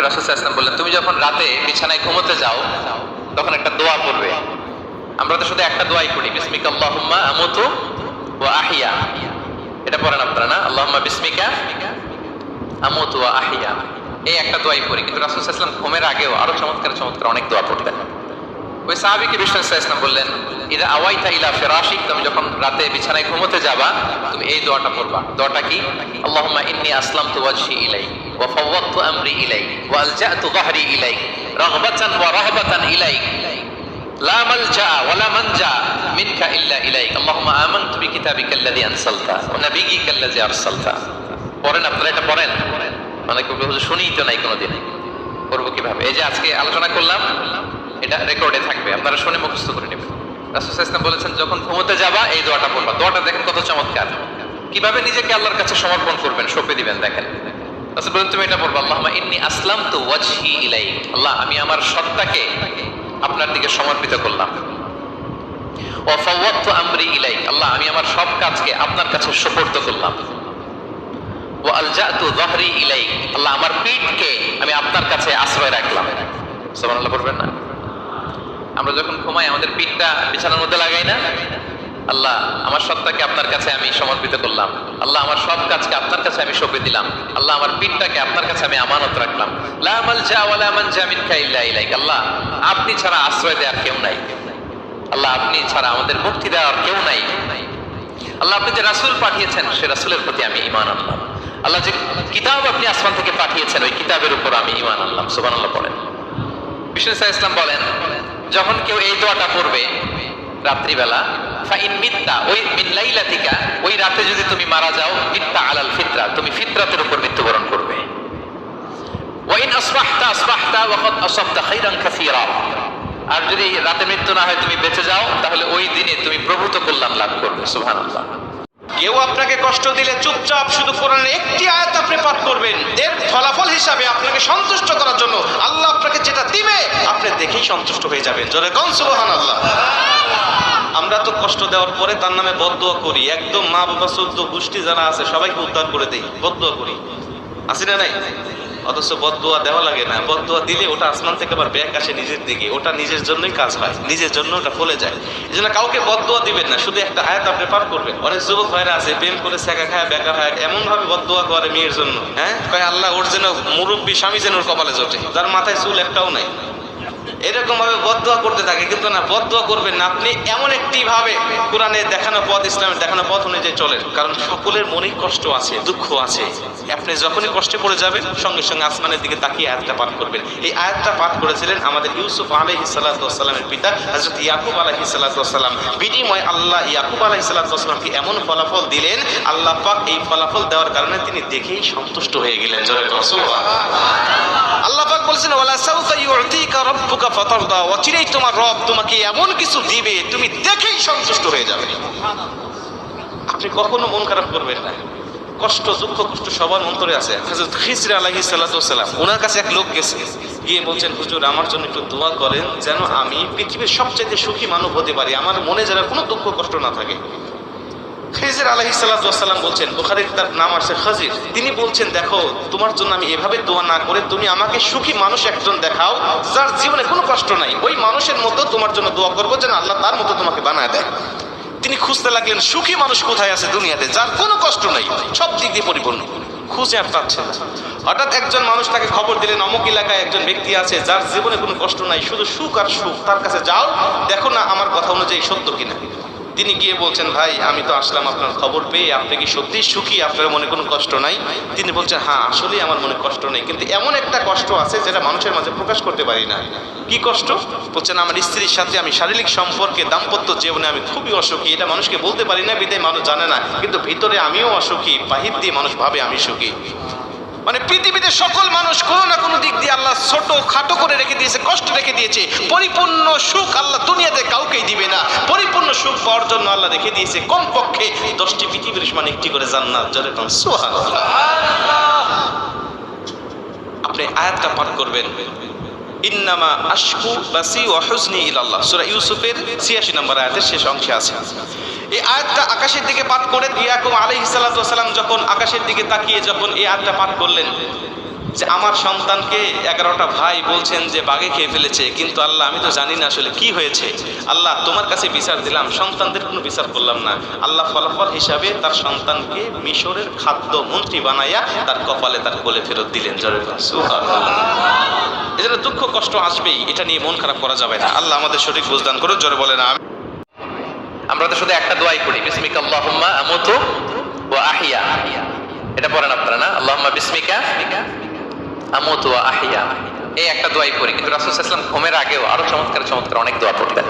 রাসূল সাল্লাল্লাহু আলাইহি ওয়াসাল্লাম বললেন, তুমি যখন রাতে বিছানায় ঘুমোতে যাও তখন একটা দোয়া পড়বে। আমরা তো শুধু একটা দোয়াই পড়ি, বিসমিকা আল্লাহুম্মা আমুতু ওয়া আহইয়া। এটা পড়েন আপনারা না? আল্লাহুম্মা বিসমিকা আমুতু ওয়া আহইয়া, এই একটা দোয়াই পড়ি। কিন্তু রাসূল সাল্লাল্লাহু আলাইহি ওয়াসাল্লাম ঘুমের আগেও আরো চমৎকার চমৎকার অনেক দোয়া পড়তেন। ওই সাহাবীকে বিষ্ণু সাল্লাল্লাহু আলাইহি ওয়াসাল্লাম বললেন, ইদা আওয়াইতা ইলা ফিরাশিক, তুমি যখন রাতে বিছানায় ঘুমোতে যাবা তুমি এই দোয়াটা পড়বা। দোয়াটা কি? আল্লাহুম্মা ইন্নী আসলামতু ওয়াজহি ইলাইক ওয়া ফাওয়াদতু আমরি ইলাইক ওয়া আলজাতু যাহরি ইলাইক রাগবাতান ওয়া রাহবাতান ইলাইক লা মালজা ওয়া লা মানজা মিনকা ইল্লা ইলাইক আল্লাহুম্মা আমানতু বিকিতাবিকাল্লাযী আনসালতা ওয়া নাবিয়্যিকাল্লাযী আরসালতা। পড়েন আপনারা, এটা পড়েন। অনেকে হুজুর শুনিই তো নাই কোনোদিন, করবো কিভাবে? এই যে আজকে আলোচনা করলাম, এটা রেকর্ডে থাকবে, আপনারা শুনে মুখস্থ করে নেবেন। রাসূল সাল্লাল্লাহু আলাইহি ওয়াসাল্লাম বলেছেন যখন ঘুমোতে যাবা এই দোয়াটা পড়বা। দোয়াটা দেখেন কত চমৎকার, কিভাবে নিজেকে আল্লাহর কাছে সমর্পণ করবেন, সঁপে দিবেন। দেখেন রাসূল বলেন তুমি এটা পড়বা, আল্লাহুম্মা ইন্নী আসলামতু ওয়াজহি ইলাইক, আল্লাহ আমি আমার সত্তাকে আপনার দিকে সমর্পিত করলাম। ওয়া ফাওয়াদতু আমরি ইলাইক, আল্লাহ আমি আমার সব কাজকে আপনার কাছে সুপর্দ করলাম। ওয়া আলজাতু যাহরি ইলাইক, আল্লাহ আমার পিঠকে আমি আপনার কাছে আশ্রয় রাখলাম। সুবহানাল্লাহ পড়বেন না? আমরা যখন ঘুমাই আমাদের পিঠটা বিছানার মধ্যে লাগাই না? আল্লাহ আমার সত্তাকে আপনার কাছে আমি সমর্পিত করলাম, আল্লাহ আমার সব কাজকে আপনার কাছে আমি সঁপে দিলাম, আল্লাহ আমার পিঠটাকে আপনার কাছে আমি আমানত রাখলাম। লা মালজা ওয়া লা মানজা মিনকা ইল্লা ইলাইক, আল্লাহ আপনি ছাড়া আশ্রয় দেওয়ার কেউ নাই, আল্লাহ আপনি ছাড়া আমাদের মুক্তি দেওয়ার কেউ নাই। আল্লাহ আপনি যে রাসূল পাঠিয়েছেন সে রাসূলের প্রতি আমি ঈমান আনলাম। আল্লাহ যে কিতাব আপনি আসমান থেকে পাঠিয়েছেন ওই কিতাবের উপর আমি ঈমান আনলাম। সুবহানাল্লাহ পড়েন। বিষ্ণু সাল্লাল্লাহু আলাইহি ওয়াসাল্লাম বলেন যখন কেউ এই দোয়াটা পড়বে রাত্রিবেলা, ফাইন মিত্তা ওই মিন লাইলাতিকা, ওই রাতে যদি তুমি মারা যাও, মিত্তা আলাল ফিতরা, তুমি ফিতরাতের উপর মৃত্যুবরণ করবে। ওয়া ইন আসবাহতা আসবাহতা ওয়া ক্বাদ আসাবতা খাইরান কাসীরা, আর যদি রাতে মৃত্যু না হয় তুমি বেঁচে যাও তাহলে ওই দিনে তুমি প্রভূত কল্যাণ লাভ করবে। সুবহানাল্লাহ। কেউ আপনাকে কষ্ট দিলে চুপচাপ শুধু কোরআনের একটি আয়াত আপনি পাঠ করবেন, এর ফলাফল হিসাবে আপনাকে সন্তুষ্ট করার জন্য আল্লাহ আপনাকে যেটা দিবে আপনি দেখেই সন্তুষ্ট হয়ে যাবেন। জোরে কোন সুবহানাল্লাহ। আমরা তো কষ্ট দেওয়ার পরে তার নামে বদদোয়া করি, একদম মা বাবা চোদ্দ গোষ্ঠী যারা আছে সবাইকে উদ্ধার করে দেই, বদদোয়া করি, আছে না নাই? অথচ বদদোয়া দেওয়া লাগে না, বদদোয়া দিলে ওটা আসমান থেকে আবার ব্যাক আসে নিজের দিকে, ওটা নিজের জন্যই কাজ হয়, নিজের জন্য ওটা ফলে যায়। এই জন্য কাউকে বদদোয়া দিবেন না, শুধু একটা আয়াত আপনি পাঠ করবেন। অনেক যুবক ভাইরা আছে প্রেম করে ছেঁকা খায় বেকার হয়, এমন ভাবে বদদোয়া করে মেয়ের জন্য, হ্যাঁ কয় আল্লাহ ওর যেন মুরব্বী স্বামী যেন ওর কপালে জোটে, যার মাথায় চুল একটাও নাই, এরকম ভাবে বদদোয়া করতে থাকে। কিন্তু না, বদদোয়া করবেন না, আপনি এমন একটি ভাবে কোরআনে দেখানো পথ, ইসলামের দেখানো পথ অনুযায়ী চলেন। কারণ সকলের মনেই কষ্ট আছে, দুঃখ আছে। আপনি যখনই কষ্টে পড়ে যাবেন সঙ্গে সঙ্গে আসমানের দিকে তাকিয়ে আয়াতটা পাঠ করবেন। এই আয়াতটা পাঠ করেছিলেন আমাদের ইউসুফ আলাইহিস সালাতু ওয়াস সালামের পিতা হযরত ইয়াকুব আলাইহিস সালাতু ওয়াস সালাম। বিনিময় আল্লাহ ইয়াকুব আলাইহিস সালাতু ওয়াস সালামকে এমন ফলাফল দিলেন, আল্লাহ পাক এই ফলাফল দেওয়ার কারণে তিনি দেখেই সন্তুষ্ট হয়ে গেলেন। জোরে সুবহানাল্লাহ। আল্লাহ পাক বলেছেন ওয়ালা সাউফা ইউতিকা রাব্বুকা ফাতারদা, অচিরেই তোমার রব তোমাকে এমন কিছু দিবে তুমি দেখেই সন্তুষ্ট হয়ে যাবে। আপনি কখনো মন খারাপ করবেন না। কষ্ট দুঃখ কষ্ট সবার অন্তরে আছে। হযরত খিজর আলাইহিস সালাতু ওয়াস সালাম, ওনার কাছে এক লোক গেছে, গিয়ে বলছেন হুজুর আমার জন্য একটু দোয়া করেন যেন আমি পৃথিবীর সবচেয়ে সুখী মানব হতে পারি, আমার মনে যেন কোনো দুঃখ কষ্ট না থাকে। খিজর আলাইহিস সালাতু ওয়াস সালাম বলছেন, বুখারীর তার নাম আছে খাজির, তিনি বলছেন দেখো তোমার জন্য আমি এভাবে দোয়া না করে তুমি আমাকে সুখী মানুষ একজন দেখাও যার জীবনে কোনো কষ্ট নাই, ওই মানুষের মতো তোমার জন্য দোয়া করবো যেন আল্লাহ তার মতো তোমাকে বানায় দেয়। তিনি খুঁজতে লাগলেন সুখী মানুষ কোথায় আছে দুনিয়াতে যার কোনো কষ্ট নাই, সব দিক দিয়ে পরিপূর্ণ, খুঁজে আর পাচ্ছেন না। হঠাৎ একজন মানুষ তাকে খবর দিলেন অমুক এলাকায় একজন ব্যক্তি আছে যার জীবনে কোনো কষ্ট নাই, শুধু সুখ আর সুখ, তার কাছে যাও দেখো না আমার কথা অনুযায়ী সত্য কিনা। তিনি গিয়ে বলছেন ভাই আমি তো আসলাম আপনার খবর পেয়ে, আপনি কি সত্যি সুখী, আপনার মনে কোনো কষ্ট নাই? তিনি বলছেন হ্যাঁ আসলেই আমার মনে কষ্ট নেই, কিন্তু এমন একটা কষ্ট আছে যেটা মানুষের মাঝে প্রকাশ করতে পারি না। কি কষ্ট? বলছেন আমার স্ত্রীর সাথে আমি শারীরিক সম্পর্কে দাম্পত্য জীবনে আমি খুবই অসুখী, এটা মানুষকে বলতে পারি না বিধায় মানুষ জানে না, কিন্তু ভিতরে আমিও অসুখী, বাহির দিয়ে মানুষ ভাবে আমি সুখী। মানে পৃথিবীতে সকল মানুষ কোনো না কোনো দিক দিয়ে আল্লাহ ছোট খাটো করে রেখে দিয়েছে, কষ্ট রেখে দিয়েছে। পরিপূর্ণ সুখ আল্লাহ দুনিয়াতে কাউকেই দিবে না। পরিপূর্ণ সুখ পাওয়ার জন্য আল্লাহ রেখে দিয়েছে কমপক্ষে 10টি পৃথিবীর সমান একটি করে জান্নাত। জোরে কোন সুবহানাল্লাহ। আপনি আয়াতটা পাঠ করবেন, ইন্নামা আশকু বাসি ওয়া হুজনি ইলাল্লাহ, সূরা ইউসুফের 86 নম্বর আয়াতের শেষ অংশে আছে। এই আয়াতটা আকাশের দিকে পাঠ করে ইয়াকুব আলাইহিস সালাতু ওয়াস সালাম যখন আকাশের দিকে তাকিয়ে যখন এই আয়াতটা পাঠ করলেন, যে আমার সন্তানকে 11টা ভাই বলছেন যে বাঘে খেয়ে ফেলেছে, কিন্তু আল্লাহ আমি তো জানি না আসলে কি হয়েছে। আল্লাহ তোমার কাছে বিচার দিলাম, সন্তানদের কোনো বিচার করলাম না। আল্লাহ ফলাফল হিসাবে তার সন্তানকে মিশরের খাদ্য মন্ত্রী বানাইয়া তার কপালে তার কোলে ফেরত দিলেন। জোরে বলেন সুবহানাল্লাহ। এজন্য দুঃখ কষ্ট আসবেই, এটা নিয়ে মন খারাপ করা যাবে না। আল্লাহ আমাদের সঠিক বুঝদান করুন। জোরে বলেন আমিন। আমরা তো শুধু একটা দোয়াই করি, বিসমিকা আল্লাহুম্মা আমুতু ওয়া আহইয়া। এটা পড়েন আপনারা না, আল্লাহুম্মা বিসমিকা আমুতু ওয়া আহইয়া, এই একটা দোয়াই করি। কিন্তু রাসূল সাল্লাল্লাহু আলাইহি ওয়াসাল্লাম ঘুমের আগেও আরো চমৎকার চমৎকার অনেক দোয়া পড়তেন।